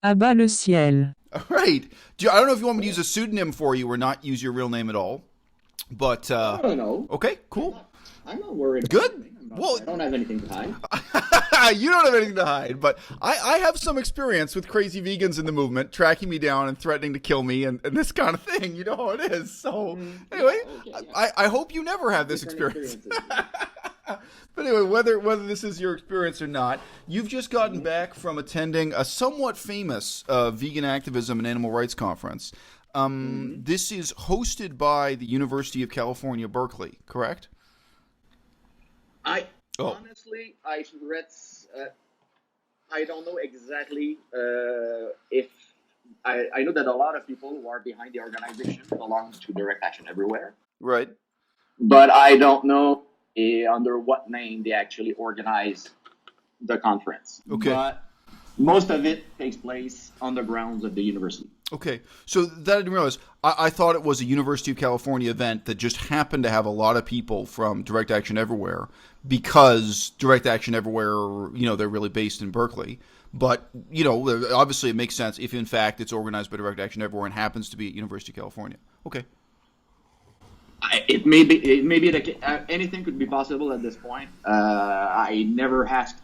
À bas le ciel. All right. I don't know if you want me to use a pseudonym for you or not use your real name at all. But No, no, no. okay, I'm cool, not. I'm not worried about good. anything. I'm not. Well, I don't have anything to hide. you don't have anything to hide, but I have some experience with crazy vegans in the movement, tracking me down and threatening to kill me and this kind of thing. You know how it is. So Yeah. anyway, Okay. Yeah. I hope you never have this Different experience. experiences. But anyway, whether this is your experience or not, you've just gotten back from attending a somewhat famous vegan activism and animal rights conference. Mm-hmm. This is hosted by the University of California, Berkeley, correct? I Oh, honestly, I don't know exactly if I know that a lot of people who are behind the organization belong to Direct Action Everywhere, right. but I don't know under what name they actually organize the conference. Okay. But most of it takes place on the grounds of the university. Okay, so that I didn't realize. I thought it was a University of California event that just happened to have a lot of people from Direct Action Everywhere because Direct Action Everywhere, they're really based in Berkeley. But, obviously it makes sense if in fact it's organized by Direct Action Everywhere and happens to be at University of California. Okay. Anything could be possible at this point. I never asked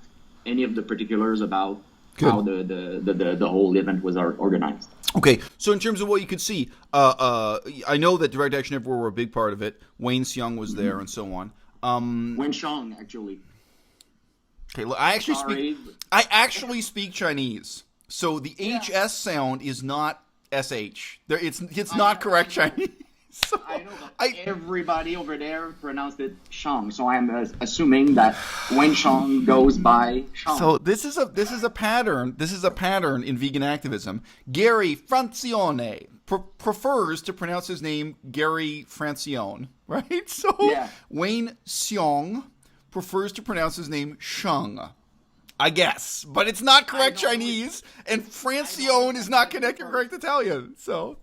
any of the particulars about Good. how the whole event was organized. Okay, so in terms of what you could see, I know that Direct Action Everywhere were a big part of it. Wayne Seung was there and so on. Wen Shang, actually. Okay, Sorry. I actually speak Chinese, so the Yeah. HS sound is not SH. It's I not know, correct I know. Chinese. So I know, but I everybody over there pronounced it Shang, so I'm assuming that Wen Shang goes by Shang. so this is a pattern. This is a pattern in vegan activism. Gary Francione prefers to pronounce his name Gary Francione, right? So Yeah. Wayne Seong prefers to pronounce his name Sheng, I guess, but it's not correct don't know Chinese, and Francione is not connected correct Italian. So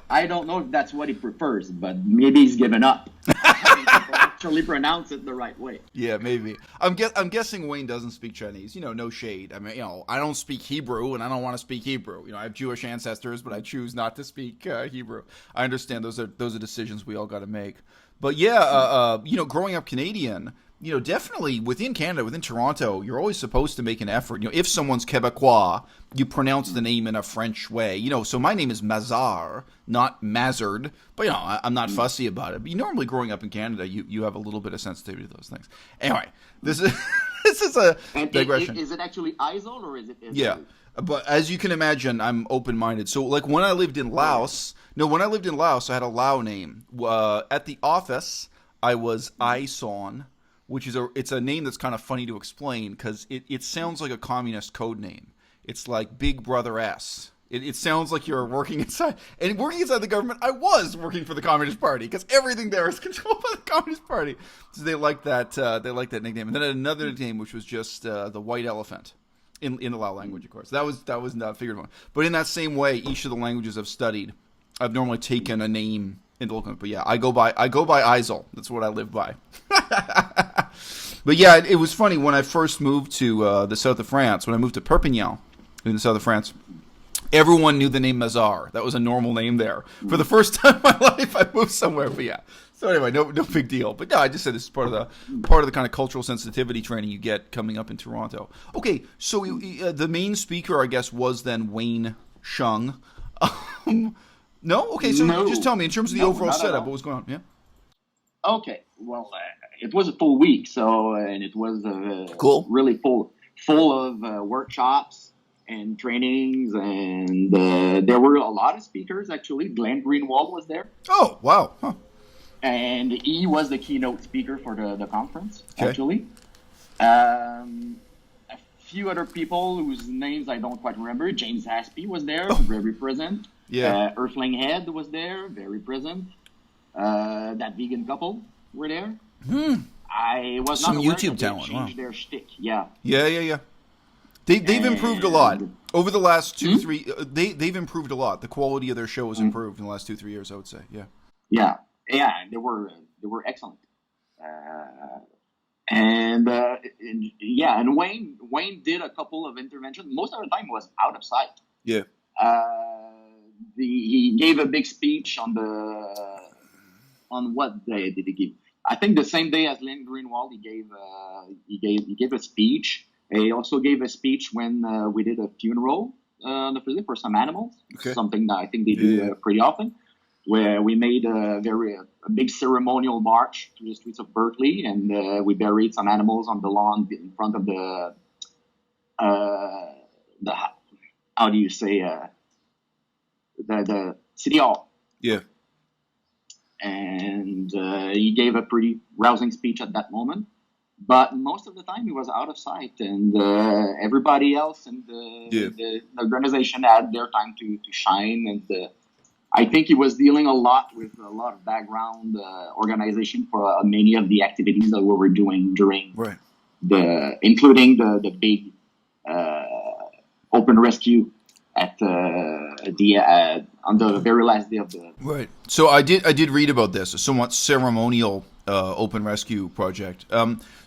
I don't know if that's what he prefers, but maybe he's given up. Having people actually pronounce it the right way. yeah, maybe. I'm guessing Wayne doesn't speak Chinese. No shade. I mean, I don't speak Hebrew, and I don't want to speak Hebrew. I have Jewish ancestors, but I choose not to speak Hebrew. I understand those are decisions we all got to make. But yeah, growing up Canadian, definitely within Canada, within Toronto, you're always supposed to make an effort. If someone's Quebecois, you pronounce the name in a French way. So my name is Mazar, not Mazard, but I'm not fussy about it. But normally growing up in Canada, you have a little bit of sensitivity to those things. Anyway, this is this is a And digression. is it actually Isol or is it? Yeah. But as you can imagine, I'm open-minded. So, like, when I lived in Laos, I had a Lao name. At the office, I was Aison, which is it's a name that's kind of funny to explain because it sounds like a communist code name. It's like Big Brother S. It sounds like you're working inside the government. I was working for the Communist Party because everything there is controlled by the Communist Party. So they like that. They like that nickname. And then I had another nickname which was just the White Elephant. In the Lao language, of course. That was not figured one. But in that same way, each of the languages I've studied, I've normally taken a name in the local. But yeah, I go by Isol. That's what I live by. But yeah, it was funny when I first moved to the south of France. When I moved to Perpignan in the south of France, everyone knew the name Mazar. That was a normal name there. For the first time in my life, I moved somewhere. But yeah. So anyway, no big deal. But no, I just said this is part of the kind of cultural sensitivity training you get coming up in Toronto. Okay, so the main speaker, I guess, was then Wayne Sheng. No, okay. So No. just tell me in terms of the No, overall not at setup, all. what was going on? Yeah. Okay, well, it was a full week, and it was Cool. really full of workshops and trainings, and there were a lot of speakers actually. Glenn Greenwald was there, Oh wow. Huh. and he was the keynote speaker for the conference. Okay. Actually, a few other people whose names I don't quite remember. James Aspey was there, very present. Yeah. Earthling Head was there, very present. That vegan couple were there. I was Some not aware YouTube that they talent, changed wow. their shtick. Yeah. Yeah. They've improved a lot And- over the last 2-3. They've improved a lot. The quality of their show has improved in the last 2-3 years. I would say. Yeah. Yeah, they were excellent. And Wayne did a couple of interventions. Most of the time was out of sight. Yeah. He gave a big speech on the on what day did he give? I think the same day as Lynn Greenwald, he gave a speech. He also gave a speech when we did a funeral on the Thursday for some animals, Okay. something that I think they Yeah. do pretty often, where we made a big ceremonial march through the streets of Berkeley, and we buried some animals on the lawn in front of uh, the how do you say the city hall. Yeah. And he gave a pretty rousing speech at that moment. But most of the time, he was out of sight, and everybody else in Yeah. the organization had their time to shine. And I think he was dealing a lot with a lot of background organization for many of the activities that we were doing during Right. including the big uh, open rescue at on the very last day of the. Right. So I did read about this, a somewhat ceremonial open rescue project.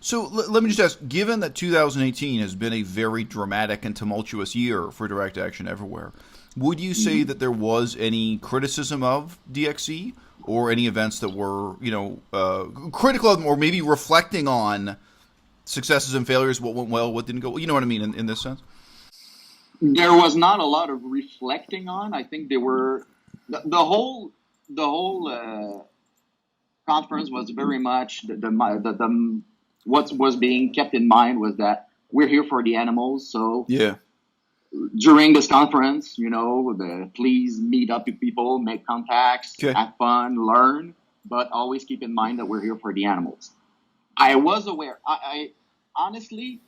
So let me just ask, given that 2018 has been a very dramatic and tumultuous year for direct action everywhere, would you say that there was any criticism of DXE or any events that were, critical of them, or maybe reflecting on successes and failures, what went well, what didn't go well? You know what I mean in this sense? There was not a lot of reflecting on. I think they were the whole conference was very much the what was being kept in mind was that we're here for the animals. So Yeah. during this conference, please meet up with people, make contacts, Okay. have fun, learn, but always keep in mind that we're here for the animals. I was aware. I honestly,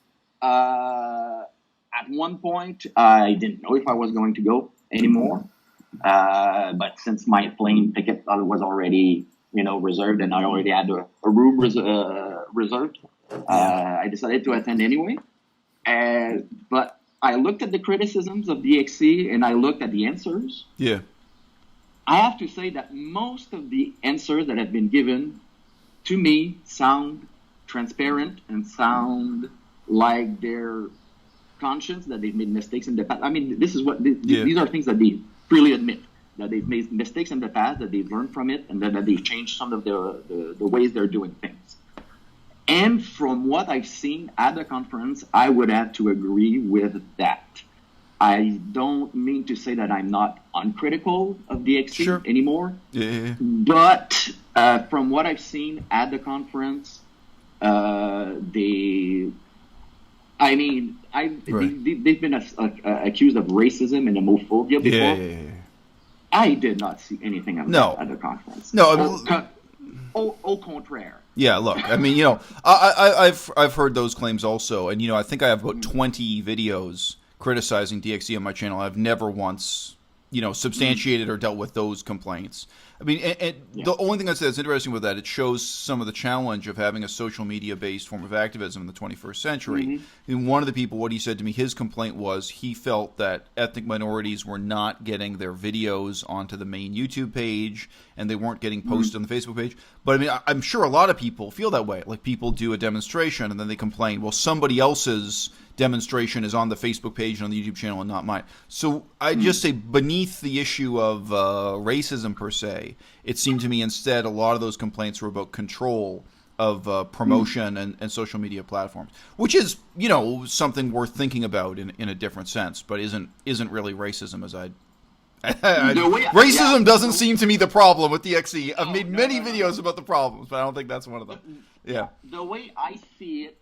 at one point, I didn't know if I was going to go anymore. But since my plane ticket was already, reserved, and I already had a room reserved, I decided to attend anyway. But I looked at the criticisms of DXC and I looked at the answers. Yeah. I have to say that most of the answers that have been given to me sound transparent and sound like they're conscious that they've made mistakes in the past. I mean, this is what these are things that they freely admit, that they've made mistakes in the past, that they've learned from it, and that they've changed some of the ways they're doing things. And from what I've seen at the conference, I would have to agree with that. I don't mean to say that I'm not uncritical of DXC anymore, but from what I've seen at the conference, they've been accused of racism and homophobia before. Yeah. I did not see anything of that at the conference. No, I mean, au contraire. Yeah, look, I mean, I've heard those claims also, and I think I have about 20 videos criticizing DXE on my channel. I've never once, substantiated or dealt with those complaints. I mean, the only thing I'd say that's interesting with that, it shows some of the challenge of having a social media-based form of activism in the 21st century. And one of the people, what he said to me, his complaint was he felt that ethnic minorities were not getting their videos onto the main YouTube page, and they weren't getting posted on the Facebook page. But I mean, I'm sure a lot of people feel that way. Like, people do a demonstration, and then they complain, well, somebody else's demonstration is on the Facebook page and on the YouTube channel and not mine. So I just say, beneath the issue of racism per se, it seemed to me instead a lot of those complaints were about control of promotion and social media platforms, which is, something worth thinking about in a different sense, but isn't really racism as racism doesn't seem to me the problem with DXE. I've made many videos about the problems, but I don't think that's one of them. Yeah. The way I see it,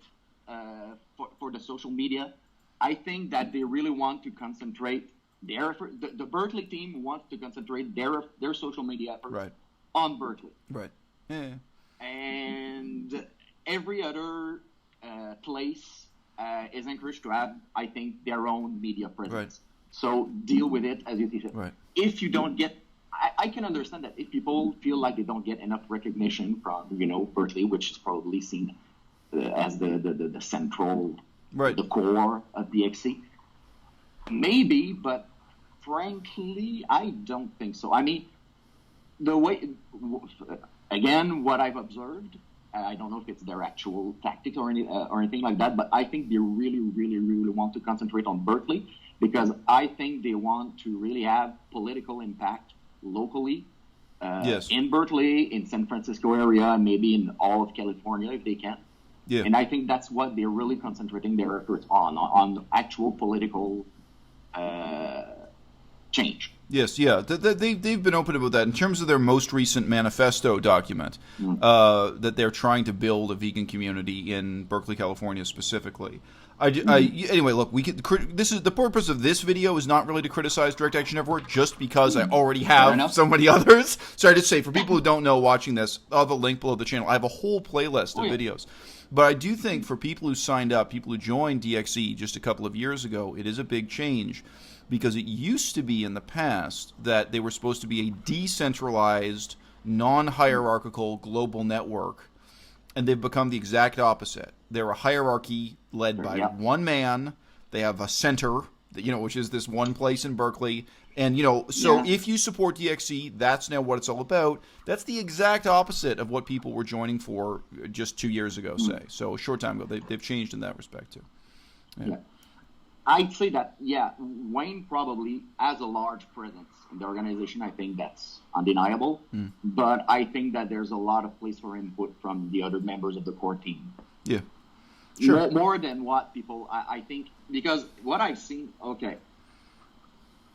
for the social media, I think that they really want to concentrate their effort. The Berkeley team wants to concentrate their social media effort on Berkeley. Right. Yeah. And every other place is encouraged to have, I think, their own media presence. Right. So deal with it as you see it. Right. If you don't get, I can understand that if people feel like they don't get enough recognition from, Berkeley, which is probably seen as the central, the core of DXC. Maybe, but frankly, I don't think so. I mean, the way, again, what I've observed, I don't know if it's their actual tactics or anything like that, but I think they really, really, really want to concentrate on Berkeley. because I think they want to really have political impact locally, Yes. in Berkeley, in San Francisco area, maybe in all of California if they can. Yeah. And I think that's what they're really concentrating their efforts on actual political change. Yes, yeah. They've been open about that. In terms of their most recent manifesto document, that they're trying to build a vegan community in Berkeley, California specifically. Anyway, look, this is the purpose of this video is not really to criticize Direct Action Network, just because I already have so many others. So I just say, for people who don't know watching this, I'll have a link below the channel. I have a whole playlist of videos. But I do think for people who signed up, people who joined DXE just a couple of years ago, it is a big change, because it used to be in the past that they were supposed to be a decentralized, non-hierarchical global network, and they've become the exact opposite. They're a hierarchy led by one man. They have a center, which is this one place in Berkeley. And, if you support DXE, that's now what it's all about. That's the exact opposite of what people were joining for just 2 years ago, say. So a short time ago, they've changed in that respect, too. Yeah. I'd say that, Wayne probably has a large presence in the organization. I think that's undeniable. But I think that there's a lot of place for input from the other members of the core team. Yeah. Sure. More than what people, I think, because what I've seen,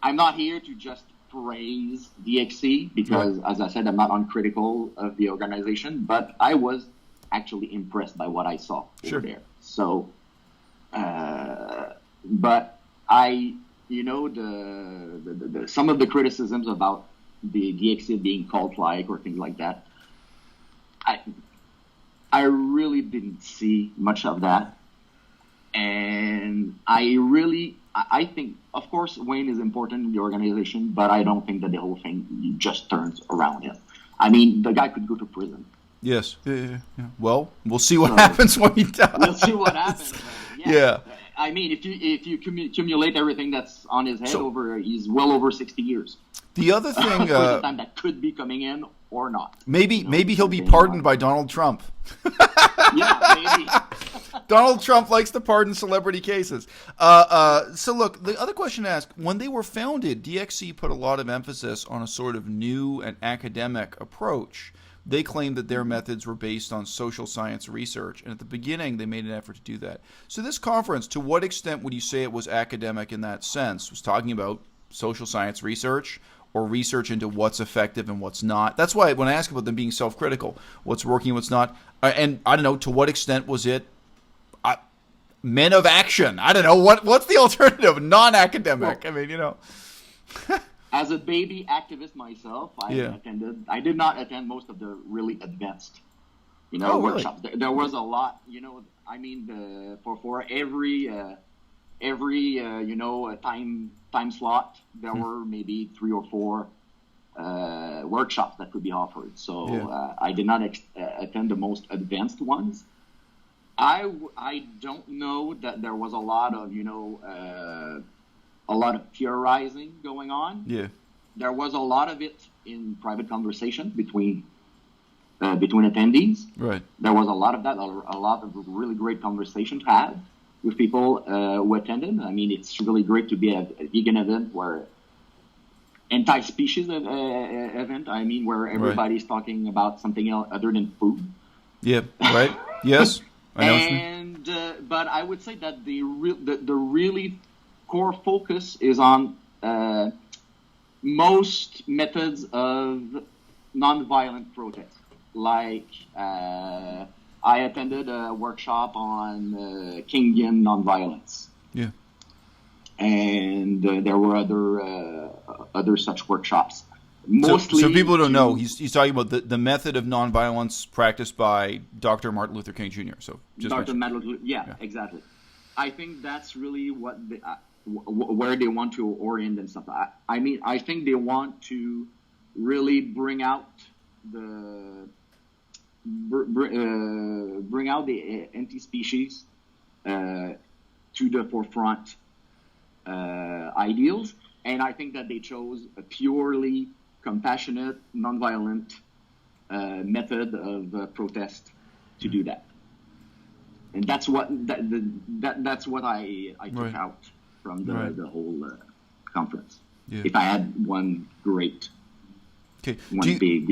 I'm not here to just praise DXC because, as I said, I'm not uncritical of the organization, but I was actually impressed by what I saw over there. So, but some of the criticisms about the DXC being cult-like or things like that, I really didn't see much of that. And I think, of course, Wayne is important in the organization, but I don't think that the whole thing just turns around him. I mean, the guy could go to prison. Yes. Yeah. Well, we'll see what happens when he does. We'll see what happens. Yeah. I mean, if you accumulate everything that's on his head he's well over 60 years. The other thing, the time that could be coming in or not. Maybe he'll be pardoned by Donald Trump. Yeah, maybe. Donald Trump likes to pardon celebrity cases. So look, the other question to ask, when they were founded, DXC put a lot of emphasis on a sort of new and academic approach. They claimed that their methods were based on social science research, and at the beginning they made an effort to do that. So this conference, to what extent would you say it was academic in that sense? It was talking about social science research or research into what's effective and what's not? That's why when I ask about them being self-critical, what's working, what's not, and I don't know, to what extent was it men of action? I don't know, what's the alternative? Non-academic. Well, I mean, As a baby activist myself, I did not attend most of the really advanced, workshops. Really? There was a lot, I mean, for every time slot, there were maybe 3 or 4 workshops that could be offered. So I did not attend the most advanced ones. I don't know that there was a lot of theorizing going on. Yeah, there was a lot of it in private conversation between attendees. Right. There was a lot of that, a lot of really great conversation to have with people who attended. I mean, it's really great to be at a vegan event where anti-species event. I mean, where everybody's talking about something else other than food. Yeah. Right. Yes. I know. And but I would say that the really core focus is on most methods of nonviolent protest. Like I attended a workshop on Kingian nonviolence. Yeah. And there were other such workshops. Mostly. So people don't know. He's talking about the method of nonviolence practiced by Dr. Martin Luther King Jr. So just Dr. Martin Luther, yeah, exactly. I think that's really what where they want to orient and stuff. I mean, I think they want to really bring out the anti-species to the forefront ideals, and I think that they chose a purely compassionate, nonviolent method of protest to do that, and that's what that's what I took out. from Right. the whole conference. Yeah. If I had one great, Okay. one big,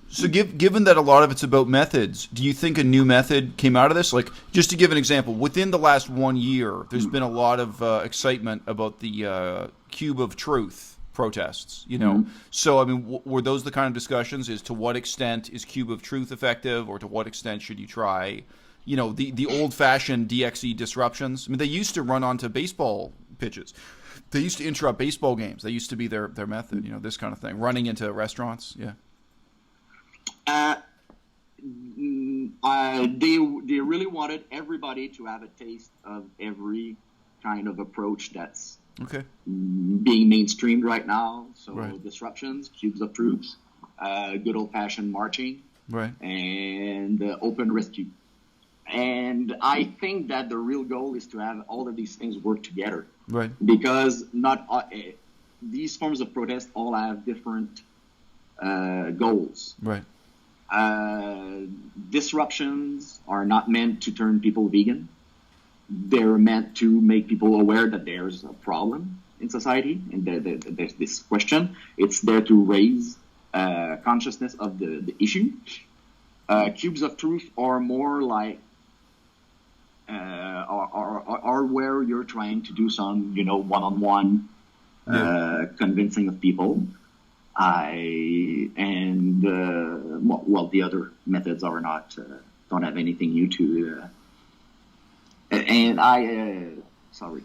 So given that a lot of it's about methods, do you think a new method came out of this? Like, just to give an example, within the last 1 year, there's been a lot of excitement about the Cube of Truth protests, So, I mean, were those the kind of discussions as to what extent is Cube of Truth effective, or to what extent should you try, the old-fashioned DXE disruptions? I mean, they used to run onto baseball pitches. They used to interrupt baseball games. That used to be their method, this kind of thing. Running into restaurants, yeah. They really wanted everybody to have a taste of every kind of approach that's Okay. being mainstreamed right now. So Right. disruptions, cubes of troops, good old-fashioned marching, Right. and open rescue. And I think that the real goal is to have all of these things work together, Right. because not these forms of protest all have different goals. Right. Disruptions are not meant to turn people vegan. They're meant to make people aware that there's a problem in society and there's this question. It's there to raise consciousness of the issue. Cubes of truth are more like are where you're trying to do some one-on-one convincing of people. The other methods are not don't have anything new to. Sorry,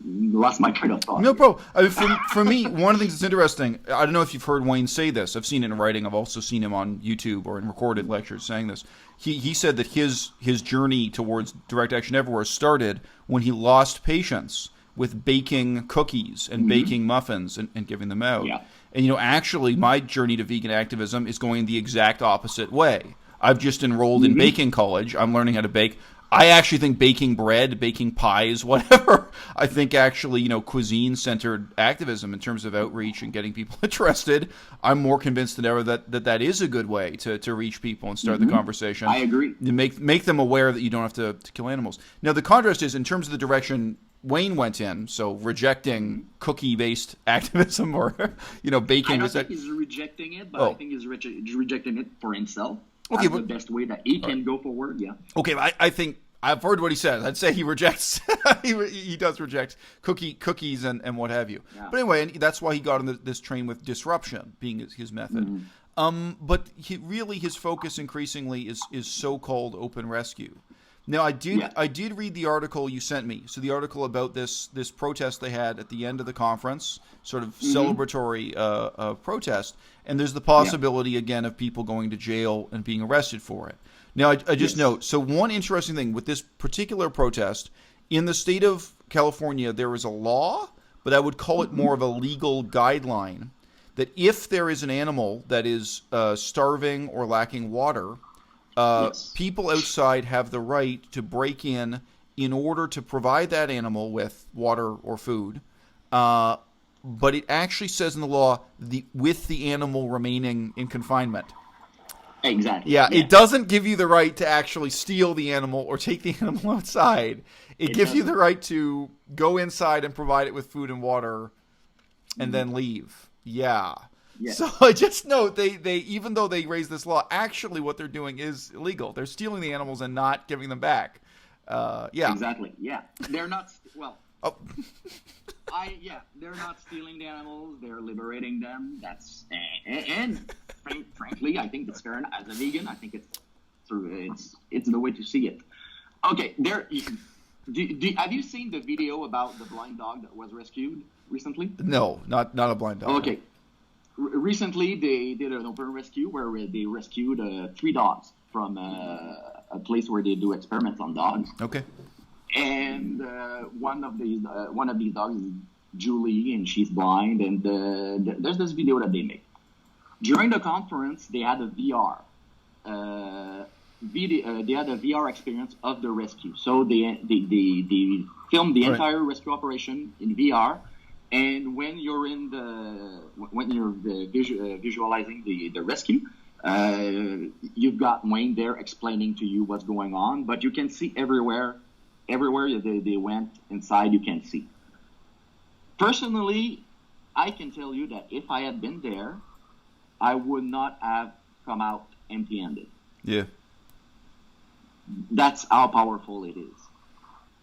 lost my train of thought. No problem. I mean, for me, one of the things that's interesting, I don't know if you've heard Wayne say this. I've seen it in writing. I've also seen him on YouTube or in recorded lectures saying this. He said that his journey towards direct action everywhere started when he lost patience with baking cookies and baking muffins and giving them out. Yeah. And, actually, my journey to vegan activism is going the exact opposite way. I've just enrolled in baking college. I'm learning how to bake. I actually think baking bread, baking pies, whatever, I think actually, cuisine-centered activism in terms of outreach and getting people interested, I'm more convinced than ever that is a good way to reach people and start the conversation. I agree. To make them aware that you don't have to kill animals. Now, the contrast is, in terms of the direction Wayne went in, so rejecting cookie-based activism or, baking. I don't think he's rejecting it, but I think he's rejecting it for himself. Okay, the best way that he can go forward, yeah. Okay, I think I've heard what he says. I'd say he rejects. he does reject cookies and what have you. Yeah. But anyway, and that's why he got on this train with disruption being his method. But his focus increasingly is so-called open rescue. Now, I did read the article you sent me. So the article about this protest they had at the end of the conference, sort of celebratory protest, and there's the possibility again of people going to jail and being arrested for it. Now, I just note, so one interesting thing with this particular protest, in the state of California, there is a law, but I would call it more of a legal guideline, that if there is an animal that is starving or lacking water, people outside have the right to break in order to provide that animal with water or food. But it actually says in the law, with the animal remaining in confinement. Exactly. Yeah, it doesn't give you the right to actually steal the animal or take the animal outside. It gives you the right to go inside and provide it with food and water and then leave. Yeah. Yeah. So I just note they even though they raised this law, actually what they're doing is illegal. They're stealing the animals and not giving them back. Yeah. Exactly. Yeah. They're not. Well. Oh. They're not stealing the animals. They're liberating them. And frankly, I think it's fair enough. As a vegan, I think it's the way to see it. Okay. Have you seen the video about the blind dog that was rescued recently? No, not a blind dog. Okay. Recently, they did an open rescue where they rescued 3 dogs from a place where they do experiments on dogs. Okay. And one of these dogs is Julie, and she's blind. And there's this video that they made during the conference. They had a VR video. They had a VR experience of the rescue. So they filmed the entire rescue operation in VR. And when you're visualizing the rescue, you've got Wayne there explaining to you what's going on. But you can see everywhere they went inside, you can see. Personally, I can tell you that if I had been there, I would not have come out empty-handed. Yeah. That's how powerful it is.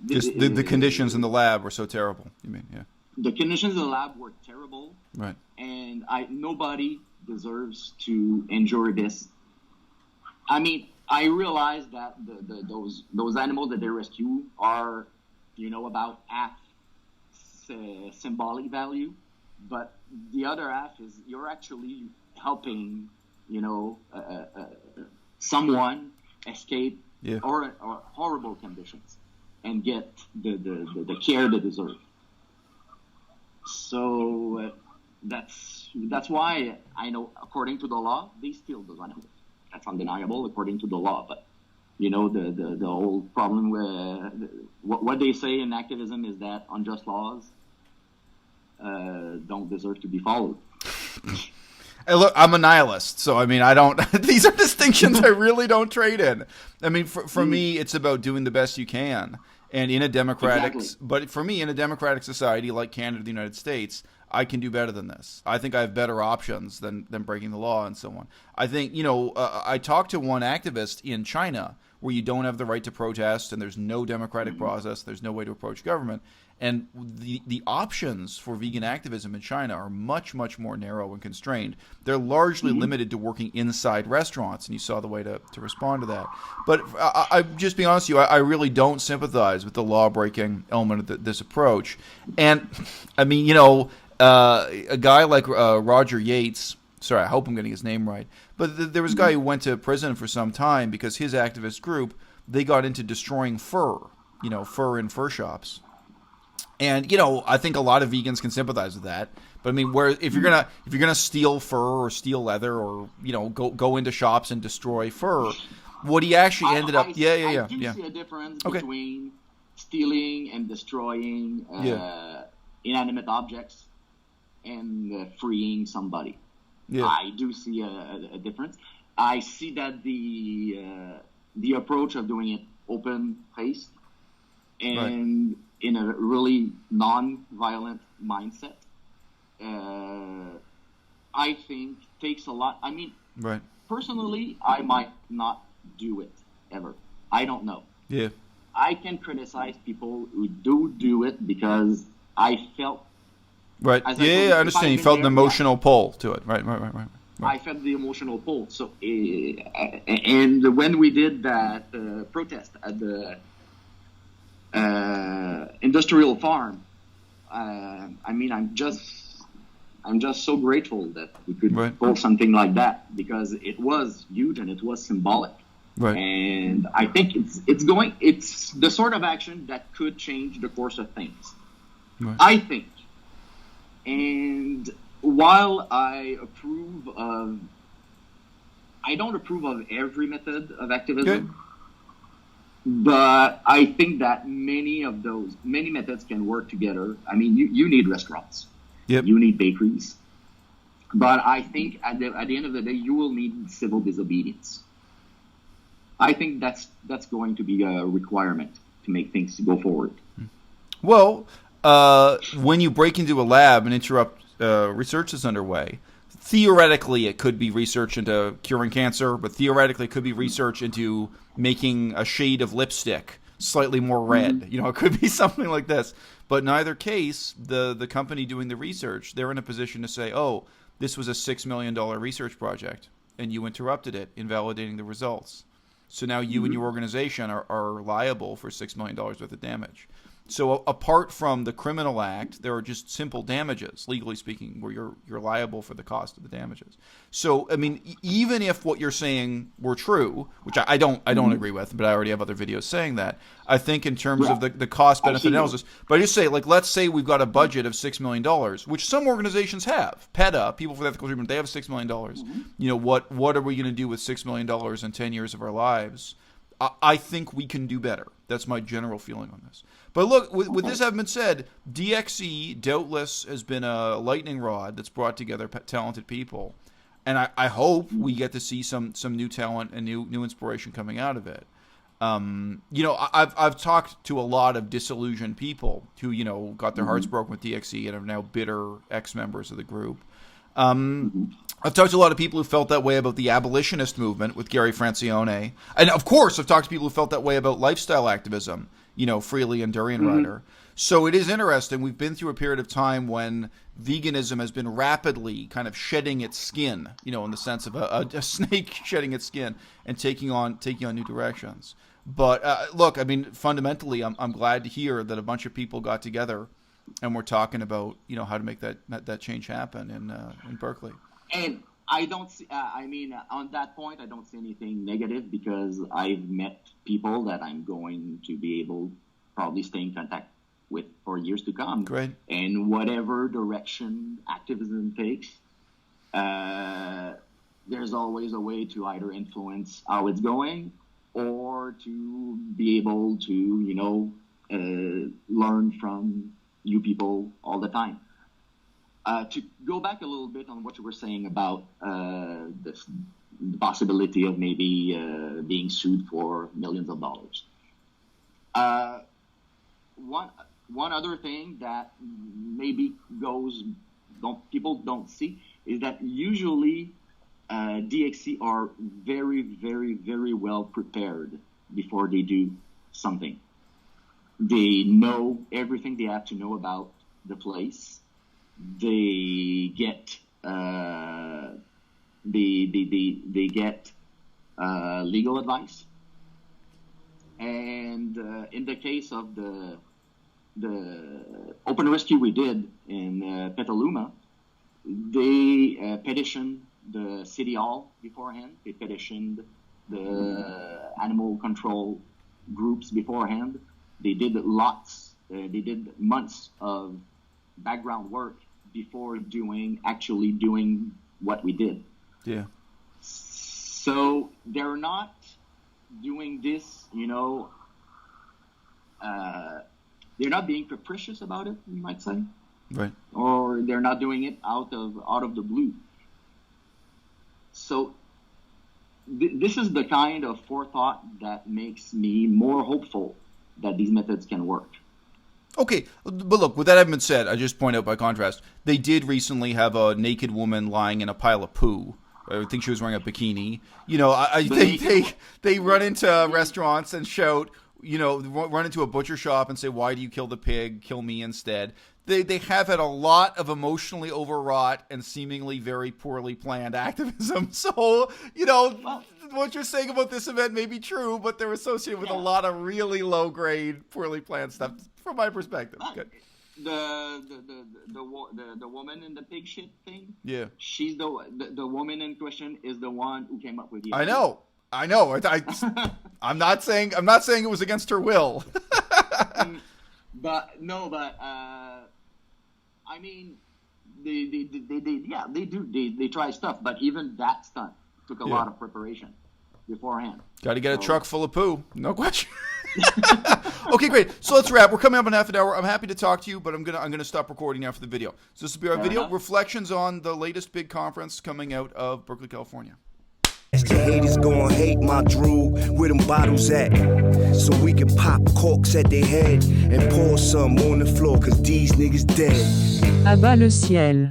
Just the conditions in the lab were so terrible. You mean, yeah. The conditions in the lab were terrible. Right. And nobody deserves to endure this. I mean, I realize that those animals that they rescue are, about half symbolic value, but the other half is you're actually helping, someone escape or horrible conditions and get the care they deserve. So that's why I know, according to the law, they steal those animals. That's undeniable, according to the law. But the whole problem with what they say in activism is that unjust laws don't deserve to be followed. Hey, look, I'm a nihilist, so I mean, I don't. These are distinctions I really don't trade in. I mean, for me, it's about doing the best you can, and in a democratic. Exactly. But for me, in a democratic society like Canada, the United States, I can do better than this. I think I have better options than breaking the law and so on. I think, I talked to one activist in China where you don't have the right to protest and there's no democratic process, there's no way to approach government. And the options for vegan activism in China are much, much more narrow and constrained. They're largely limited to working inside restaurants, and you saw the way to respond to that. But I just be honest with you, I really don't sympathize with the law-breaking element of this approach. And, I mean, a guy like Roger Yates, sorry, I hope I'm getting his name right, but there was a guy who went to prison for some time because his activist group, they got into destroying fur in fur shops. And I think a lot of vegans can sympathize with that. But I mean, if you're gonna steal fur or steal leather or go into shops and destroy fur, what he actually ended up, I do see a difference between stealing and destroying inanimate objects and freeing somebody. Yeah. I do see a difference. I see that the approach of doing it open-faced and in a really non-violent mindset, I think takes a lot. I mean, personally, I might not do it ever. I don't know. Yeah. I can criticize people who do it because I felt. Right. I understand. You felt an emotional pull to it. Right. I felt the emotional pull. So, and when we did that protest at the industrial farm, I mean, I'm just so grateful that we could pull something like that because it was huge and it was symbolic. Right. And I think it's the sort of action that could change the course of things. Right. I think. And while I don't approve of every method of activism, but I think that many methods can work together. I mean, you need restaurants, you need bakeries, but I think at the end of the day, you will need civil disobedience. I think that's going to be a requirement to make things go forward. Well, when you break into a lab and interrupt research that's underway, theoretically it could be research into curing cancer, but theoretically it could be research into making a shade of lipstick slightly more red. It could be something like this. But in either case, the company doing the research, they're in a position to say, oh, this was a $6 million research project, and you interrupted it, invalidating the results. So now you and your organization are liable for $6 million worth of damage. So apart from the criminal act, there are just simple damages, legally speaking, where you're liable for the cost of the damages. So I mean, even if what you're saying were true, which I don't agree with, but I already have other videos saying that, I think in terms of the cost benefit analysis. But I just say, like, let's say we've got a budget of $6 million, which some organizations have. PETA, People for Ethical Treatment, they have $6 million. What are we going to do with $6 million in 10 years of our lives? I think we can do better. That's my general feeling on this. But look, with this having been said, DXE doubtless has been a lightning rod that's brought together talented people. And I hope we get to see some new talent and new inspiration coming out of it. I've talked to a lot of disillusioned people who, got their hearts broken with DXE and are now bitter ex-members of the group. I've talked to a lot of people who felt that way about the abolitionist movement with Gary Francione. And, of course, I've talked to people who felt that way about lifestyle activism, Freely and Durian Rider. So it is interesting. We've been through a period of time when veganism has been rapidly kind of shedding its skin, in the sense of a snake shedding its skin and taking on new directions. But look, I mean, fundamentally, I'm glad to hear that a bunch of people got together and we're talking about, how to make that change happen in Berkeley. And I don't see, on that point, I don't see anything negative because I've met people that I'm going to be able probably stay in contact with for years to come. Great. And whatever direction activism takes, there's always a way to either influence how it's going or to be able to, learn from you people all the time. To go back a little bit on what you were saying about the possibility of maybe being sued for millions of dollars. One other thing that maybe people don't see is that usually DXC are very, very, very well prepared before they do something. They know everything they have to know about the place. They get legal advice, and in the case of the open rescue we did in Petaluma, they petitioned the city hall beforehand. They petitioned the animal control groups beforehand. They did months of background work before actually doing what we did. Yeah. So they're not doing this, they're not being capricious about it, you might say. Right. Or they're not doing it out of the blue. So this is the kind of forethought that makes me more hopeful that these methods can work. Okay, but look, with that having been said, I just point out by contrast, they did recently have a naked woman lying in a pile of poo. I think she was wearing a bikini. I think they run into restaurants and shout, run into a butcher shop and say, "Why do you kill the pig? Kill me instead." They have had a lot of emotionally overwrought and seemingly very poorly planned activism. So, what you're saying about this event may be true, but they're associated with a lot of really low grade, poorly planned stuff from my perspective. Good. The woman in the pig shit thing. Yeah, she's the woman in question is the one who came up with the idea. I know. I'm not saying it was against her will. I mean, they try stuff, but even that stunt took a lot of preparation beforehand. Got to get a truck full of poo, no question. Okay, great. So let's wrap. We're coming up in half an hour. I'm happy to talk to you, but I'm gonna stop recording now for the video. So this will be our video reflections on the latest big conference coming out of Berkeley, California. The haters gon' hate my drool, where them bottles at? So we can pop corks at their head and pour some on the floor, cause these niggas dead. Abat le ciel.